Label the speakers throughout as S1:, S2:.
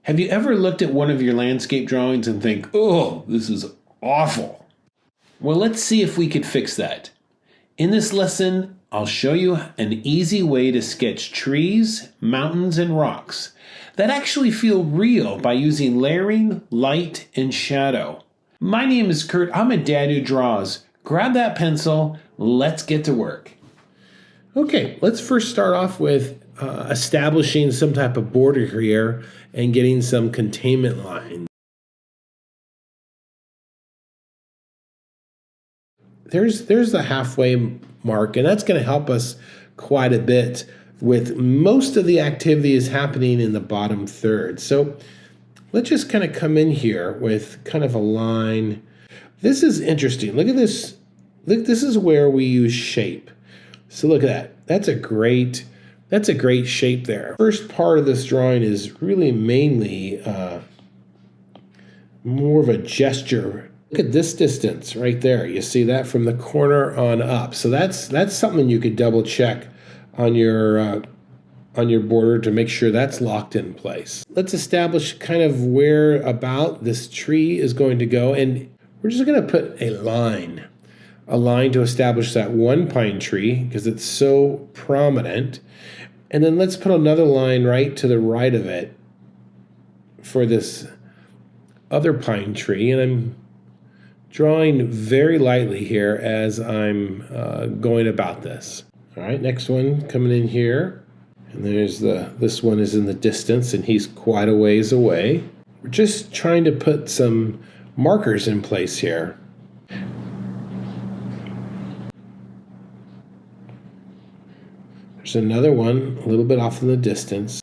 S1: Have you ever looked at one of your landscape drawings and think, oh, this is awful? Well, let's see if we could fix that. In this lesson, I'll show you an easy way to sketch trees, mountains, and rocks that actually feel real by using layering, light, and shadow. My name is Kurt. I'm a dad who draws. Grab that pencil. Let's get to work. Okay, let's first start off with establishing some type of border here and getting some containment lines. There's the halfway mark, and that's going to help us quite a bit with most of the activity is happening in the bottom third. So let's just kind of come in here with kind of a line. This is interesting. Look at this. Look, this is where we use shape. So look at that. That's a great shape there. First part of this drawing is really mainly more of a gesture. Look at this distance right there. You see that from the corner on up. So that's something you could double check on your border to make sure that's locked in place. Let's establish kind of where about this tree is going to go, and we're just going to put a line to establish that one pine tree because it's so prominent. And then let's put another line right to the right of it for this other pine tree. And I'm drawing very lightly here as I'm going about this. All right, next one coming in here. And there's this one is in the distance and he's quite a ways away. We're just trying to put some markers in place here. There's another one a little bit off in the distance.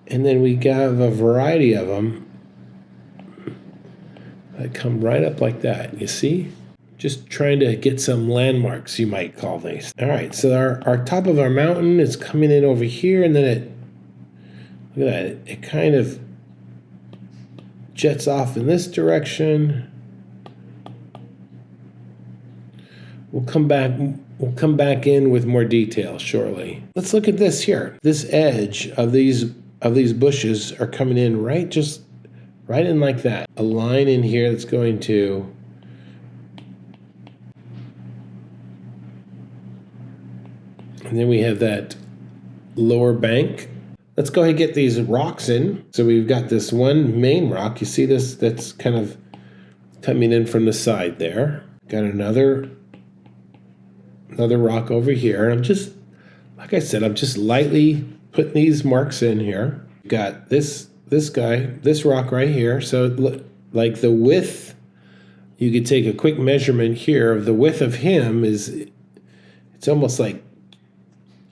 S1: And then we have a variety of them that come right up like that. You see? Just trying to get some landmarks, you might call these. All right, so our top of our mountain is coming in over here, and then look at that, it kind of jets off in this direction. We'll come back in with more detail shortly. Let's look at this here. This edge of these bushes are coming in right in like that. A line in here that's going to and then we have that lower bank. Let's go ahead and get these rocks in. So we've got this one main rock. You see this? That's kind of coming in from the side there. Got another rock over here. And I'm just, like I said, I'm just lightly putting these marks in here. Got this guy, this rock right here. So like the width, you could take a quick measurement here of the width of him it's almost like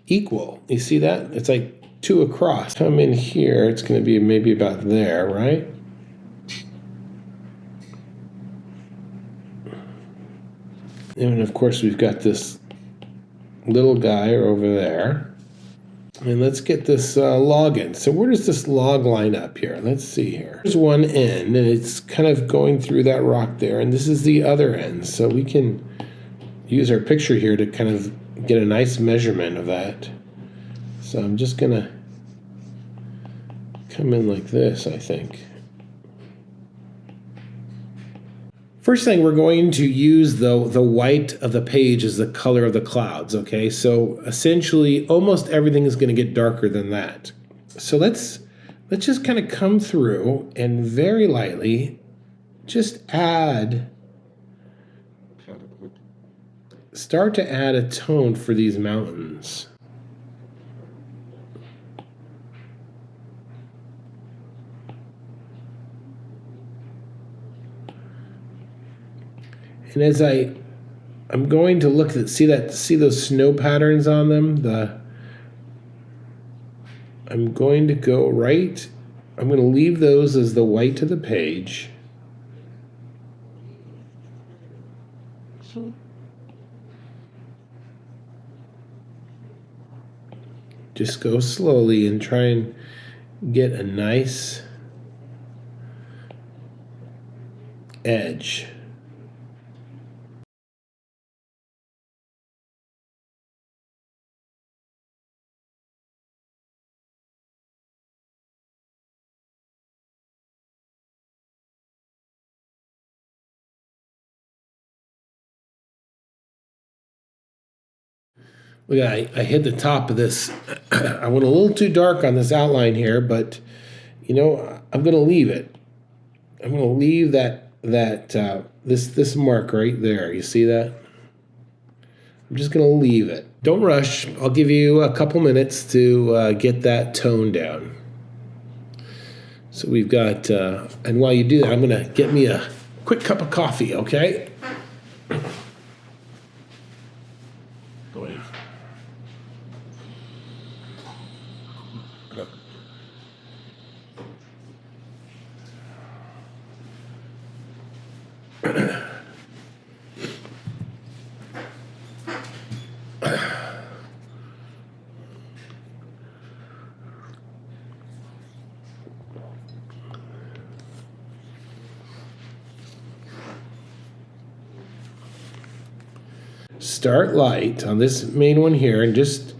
S1: equal. You see that? It's like 2 across. Come in here, it's going to be maybe about there, right? And of course we've got this little guy over there. And let's get this log in. So where does this log line up here? Let's see here. There's one end, and it's kind of going through that rock there, and this is the other end. So we can use our picture here to kind of get a nice measurement of that. So I'm just going to come in like this, I think. First thing, we're going to use the white of the page as the color of the clouds, okay? So essentially, almost everything is going to get darker than that. So let's just kind of come through and very lightly just start to add a tone for these mountains. And as I'm going to look at see those snow patterns on them, I'm going to go right. I'm going to leave those as the white of the page. Just go slowly and try and get a nice edge. Look, I hit the top of this. I went a little too dark on this outline here, but you know, I'm going to leave it. I'm going to leave this mark right there. You see that? I'm just going to leave it. Don't rush. I'll give you a couple minutes to get that tone down. So we've got, and while you do that, I'm going to get me a quick cup of coffee, okay? Go ahead. Start light on this main one here and just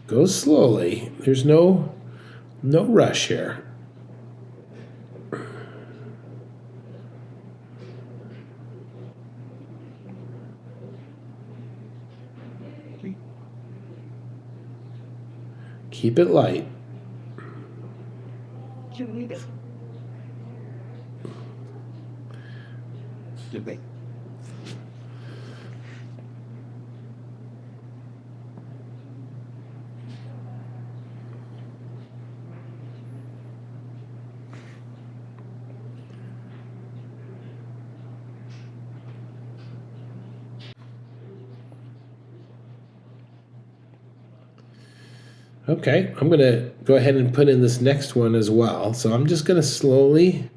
S1: go slowly. There's no rush here. Keep it light. Okay, I'm going to go ahead and put in this next one as well. So I'm just going to slowly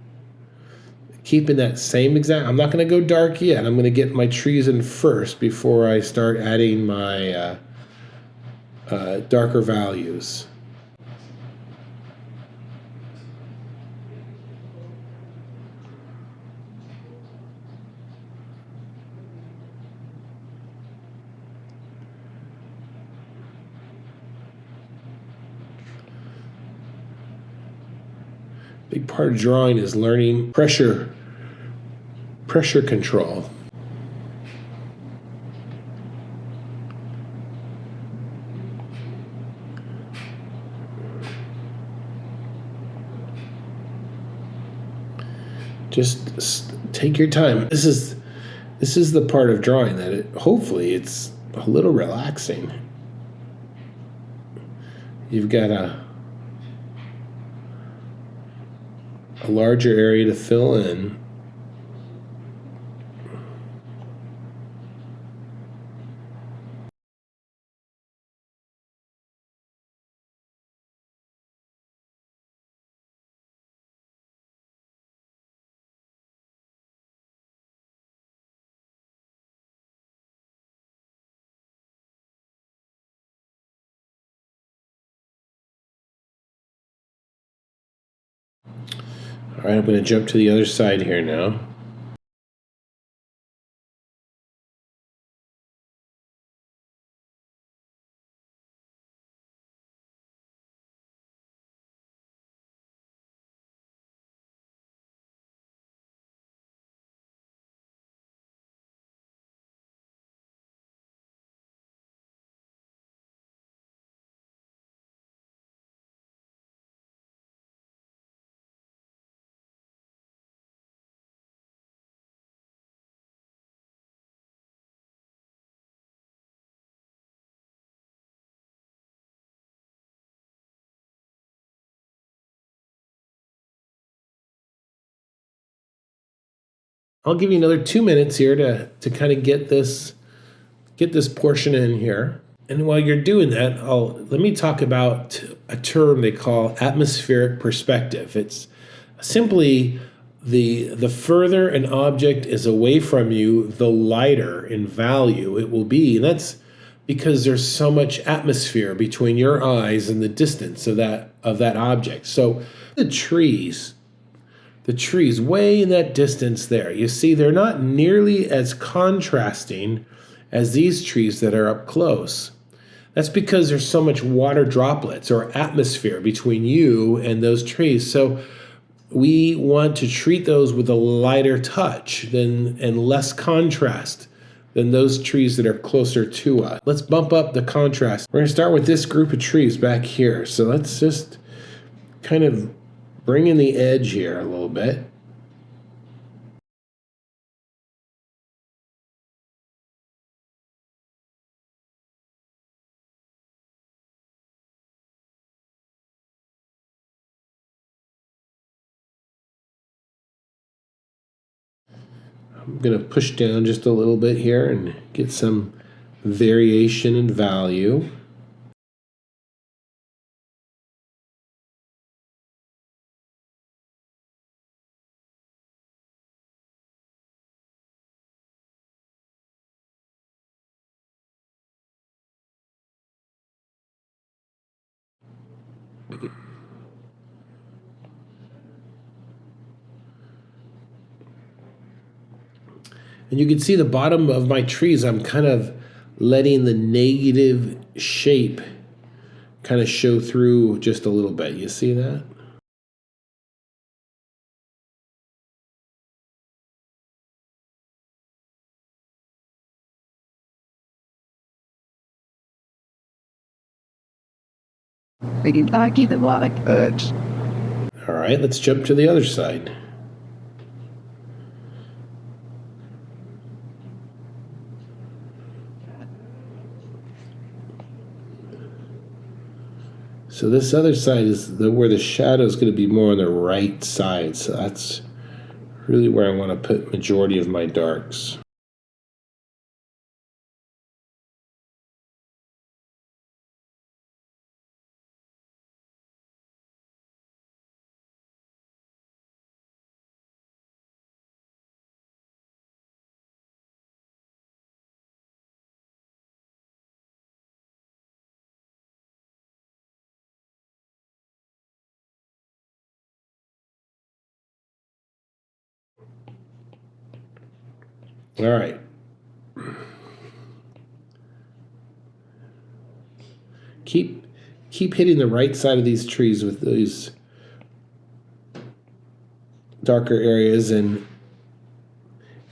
S1: keep in that same exact, I'm not going to go dark yet. I'm going to get my trees in first before I start adding my darker values. Big part of drawing is learning pressure control. Just take your time. This is the part of drawing that hopefully it's a little relaxing. You've got a larger area to fill in. All right, I'm going to jump to the other side here now. I'll give you another 2 minutes here to kind of get this portion in here. And while you're doing that, let me talk about a term they call atmospheric perspective. It's simply the further an object is away from you, the lighter in value it will be. And that's because there's so much atmosphere between your eyes and the distance of that object. So the trees way in that distance there, you see they're not nearly as contrasting as these trees that are up close. That's because there's so much water droplets or atmosphere between you and those trees. So we want to treat those with a lighter touch and less contrast than those trees that are closer to us. Let's bump up the contrast. We're going to start with this group of trees back here. So let's just kind of bring in the edge here a little bit. I'm going to push down just a little bit here and get some variation in value. And you can see the bottom of my trees, I'm kind of letting the negative shape kind of show through just a little bit. You see that? All right, let's jump to the other side. So this other side is where the shadow is going to be more on the right side. So that's really where I want to put majority of my darks. All right. Keep hitting the right side of these trees with these darker areas, and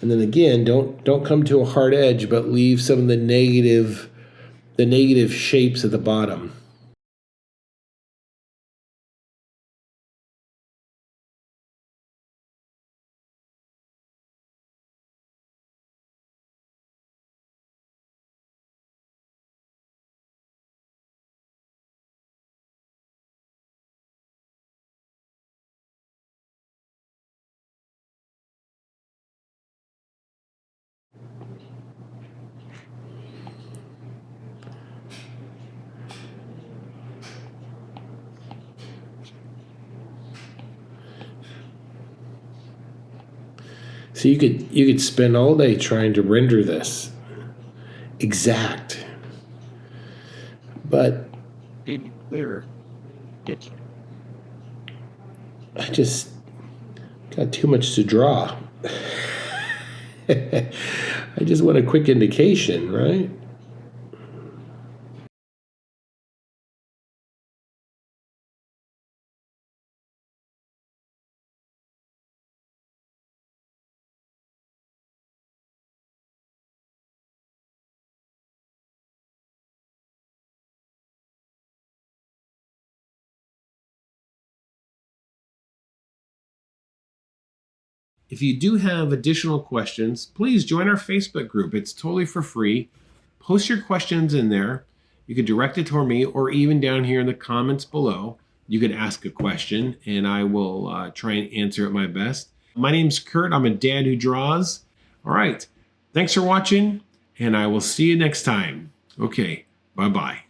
S1: then again, don't come to a hard edge, but leave some of the negative shapes at the bottom. So you could spend all day trying to render this exact, but I just got too much to draw. I just want a quick indication, right? If you do have additional questions, please join our Facebook group. It's totally for free. Post your questions in there. You can direct it toward me, or even down here in the comments below, you can ask a question and I will try and answer it my best. My name's Kurt. I'm a dad who draws. All right. Thanks for watching, and I will see you next time. Okay. Bye-bye.